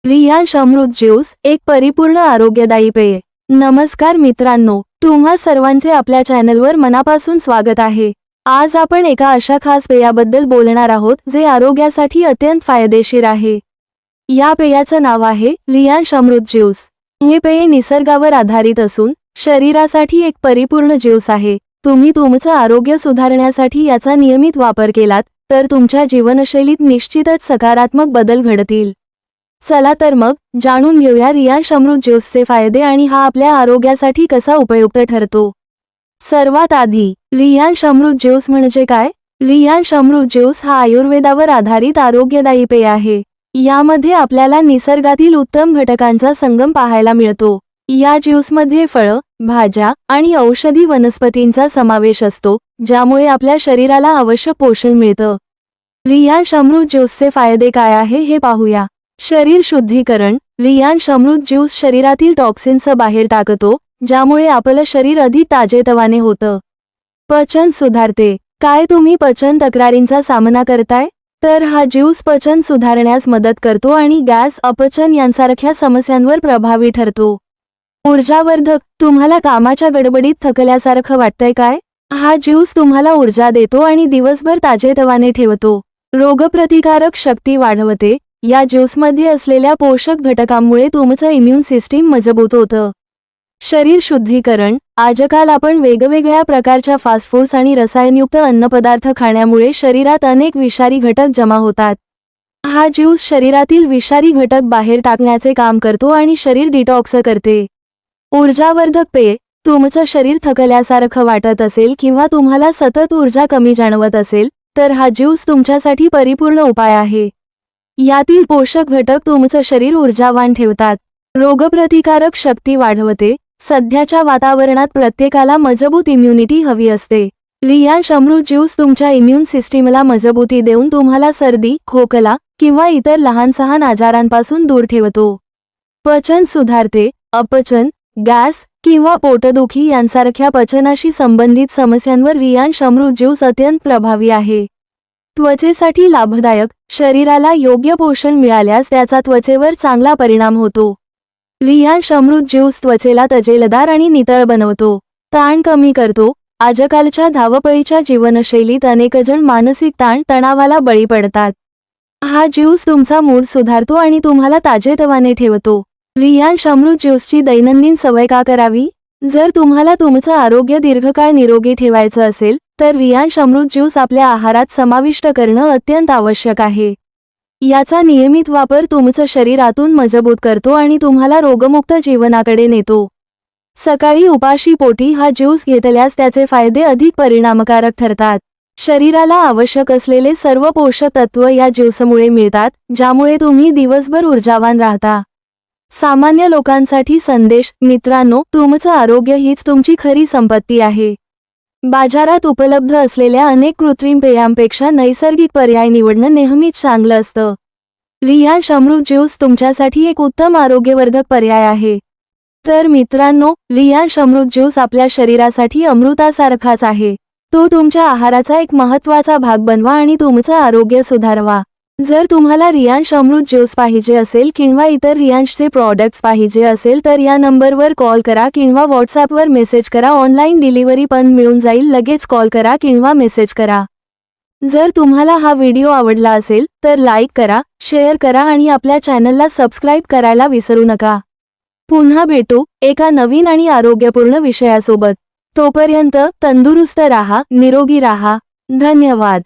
रियांश अमृत juice एक परिपूर्ण आरोग्यदायी पेय। नमस्कार मित्रांनो, तुम्हा सर्वांचे आपल्या चॅनलवर मनापासून स्वागत आहे। आज आपण एका अशा खास पेयाबद्दल बोलणार आहोत जे आरोग्यासाठी अत्यंत फायदेशीर आहे। या पेयाचं नाव आहे रियांश अमृत ज्यूस। हे पेय निसर्गावर आधारित असून शरीरासाठी एक परिपूर्ण ज्यूस आहे। तुम्ही तुमचं आरोग्य सुधारण्यासाठी याचा नियमित वापर केलात तर तुमच्या जीवनशैलीत निश्चितच सकारात्मक बदल घडतील। चला तर मग जाणून घेऊया रियांश अमृत ज्यूसचे फायदे आणि हा आपल्या आरोग्यासाठी कसा उपयुक्त ठरतो। सर्वात आधी रियांश अमृत ज्यूस म्हणजे काय? रियांश अमृत ज्यूस हा आयुर्वेदावर आधारित आरोग्यदायी पेय आहे। यामध्ये आपल्याला निसर्गातील उत्तम घटकांचा संगम पाहायला मिळतो। या ज्यूसमध्ये फळं, भाज्या आणि औषधी वनस्पतींचा समावेश असतो, ज्यामुळे आपल्या शरीराला आवश्यक पोषण मिळतं। रियांश अमृत ज्यूसचे फायदे काय आहे हे पाहूया। शरीर शुद्धीकरण। रियांश अमृत ज्यूस शरीरातील टॉक्सिन्स बाहेर टाकतो, ज्यामुळे आपलं शरीर अधिक ताजेतवाने होतं। पचन सुधारते। काय तुम्ही पचन तक्रारींचा सामना करताय? तर हा ज्यूस पचन सुधारण्यास मदत करतो आणि गॅस, अपचन यांसारख्या समस्यांवर प्रभावी ठरतो। ऊर्जावर्धक। तुम्हाला कामाच्या गडबडीत थकल्यासारखं वाटतंय काय? हा ज्यूस तुम्हाला ऊर्जा देतो आणि दिवसभर ताजेतवाने ठेवतो। रोगप्रतिकारक शक्ती वाढवते। या ज्यूसमध्ये असलेल्या पोषक घटकांमुळे तुमचं इम्यून सिस्टीम मजबूत होतं। शरीर शुद्धीकरण। आजकाल आपण वेगवेगळ्या प्रकारच्या फास्ट फूड्स आणि रसायनयुक्त अन्नपदार्थ खाण्यामुळे शरीरात अनेक विषारी घटक जमा होतात। हा ज्यूस शरीरातील विषारी घटक बाहेर टाकण्याचे काम करतो आणि शरीर डिटॉक्स करते। ऊर्जावर्धक पेय। तुमचं शरीर थकल्यासारखं वाटत असेल किंवा तुम्हाला सतत ऊर्जा कमी जाणवत असेल तर हा ज्यूस तुमच्यासाठी परिपूर्ण उपाय आहे। यातील पोषक घटक तुमचं शरीर ऊर्जावान ठेवतात। रोगप्रतिकारक शक्ती वाढवते। सध्याच्या वातावरणात प्रत्येकाला मजबूत इम्युनिटी हवी असते। रियांश अमृत ज्यूस तुमच्या इम्यून सिस्टीमला मजबूती देऊन तुम्हाला सर्दी, खोकला किंवा इतर लहान-सहान आजारांपासून दूर ठेवतो। पचन सुधारते। अपचन, गॅस किंवा पोटदुखी यांसारख्या पचनाशी संबंधित समस्यांवर रियांश अमृत ज्यूस अत्यंत प्रभावी आहे। त्वचेसाठी लाभदायक। शरीराला योग्य पोषण मिळाल्यास त्याचा त्वचेवर चांगला परिणाम होतो। रियांश अमृत ज्यूस त्वचेला तजेलदार आणि नितळ बनवतो। ताण कमी करतो। आजकालच्या धावपळीच्या जीवनशैलीत अनेकजण मानसिक ताण तणावाला बळी पडतात। हा ज्यूस तुमचा मूड सुधारतो आणि तुम्हाला ताजेतवाने ठेवतो। रियांश अमृत ज्यूसची दैनंदिन सवय का करावी? जर तुम्हाला तुमचं आरोग्य दीर्घकाळ निरोगी ठेवायचं असेल तर रियांश अमृत ज्यूस आपल्या आहारात समाविष्ट करणं अत्यंत आवश्यक आहे। याचा नियमित वापर तुमचं शरीर आतून मजबूत करतो आणि तुम्हाला रोगमुक्त जीवनाकडे नेतो। सकाळी उपाशी पोटी हा ज्यूस घेतल्यास त्याचे फायदे अधिक परिणामकारक ठरतात। शरीराला आवश्यक असलेले सर्व पोषक तत्व या ज्यूसमुळे मिळतात, ज्यामुळे तुम्ही दिवसभर ऊर्जावान राहता। सामान्य लोकांसाठी संदेश। मित्रांनो, तुमचं आरोग्य हीच तुमची खरी संपत्ती आहे। बाजारात उपलब्ध असलेल्या अनेक कृत्रिम पेयांपेक्षा नैसर्गिक पर्याय निवडणं नेहमीच चांगलं असतं। रियांश अमृत ज्यूस तुमच्यासाठी एक उत्तम आरोग्यवर्धक पर्याय आहे। तर मित्रांनो, रियांश अमृत ज्यूस आपल्या शरीरासाठी अमृतासारखाच आहे। तो तुमच्या आहाराचा एक महत्त्वाचा भाग बनवा आणि तुमचं आरोग्य सुधारवा। जर तुम्हाला रियांश अमृत ज्यूस पाहिजे असेल किंवा इतर रियांशचे प्रॉडक्ट्स पाहिजे असेल तर या नंबरवर कॉल करा किंवा व्हॉट्सॲपवर मेसेज करा। ऑनलाईन डिलिव्हरी पण मिळून जाईल। लगेच कॉल करा किंवा मेसेज करा। जर तुम्हाला हा व्हिडिओ आवडला असेल तर लाईक करा, शेअर करा आणि आपल्या चॅनलला सबस्क्राईब करायला विसरू नका। पुन्हा भेटू एका नवीन आणि आरोग्यपूर्ण विषयासोबत। तोपर्यंत तंदुरुस्त राहा, निरोगी राहा। धन्यवाद।